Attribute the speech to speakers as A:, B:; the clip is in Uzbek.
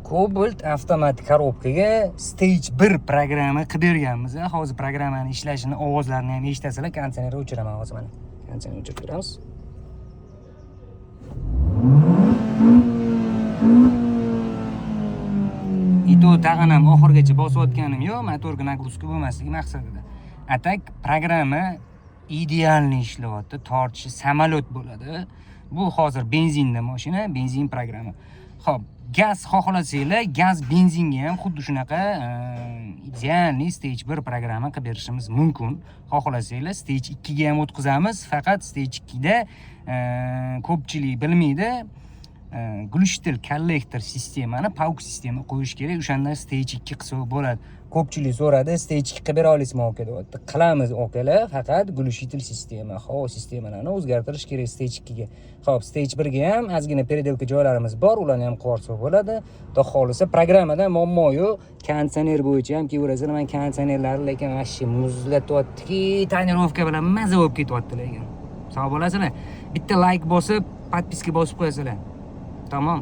A: Cobalt avtomatik korobkaga stage 1 programma qilib berganmiz. Hozir programmani ishlashini, ovozlarini ham eshitasizlar. Konditsionerni o'chiraman hozir mana. Konditsionerni o'chirib turamiz. Ito tag'in ham oxirgacha bosayotganim yo'q, motorga nagruska bo'lmasligi maqsadida. Atak programma idealni ishlayapti, tortishi samolyot bo'ladi. Bu hozir benzinda mashina, benzin programma. Xo'p, gaz xohlasanglar, gaz benzinga ham xuddi shunaqa idealni stage 1 programma qilib berishimiz mumkin. Xohlasanglar stage 2 ga ham o'tkazamiz, faqat stage 2 da ko'pchilik bilmaydi. Glushtel kollektor sistemani PAUK sistema qo'yish kerak. O'shanda stage 2 qilsa bo'ladi. Ko'pchilik so'radi, stage 2 qilib bera olasizmi aka deb. Qilamiz akalar, faqat glushtel sistema, havo sistemalarini o'zgartirish kerak stage 2 ga. Xo'p, stage 1 ga ham ozgina peredelka joylarimiz bor, ularni ham qilsa bo'ladi. Xudo xolisa programmada muammo yo'q. Konditsioner bo'yicha ham kelaverasizlar. Men konditsionerlarni lekin vashi muzlatyaptiki, tonirovka bilan maza bo'lib ketyapti lekin. Sog' bo'lasizlar. Bitta like bosib, podpiska bosib qo'yasizlar. Tamam.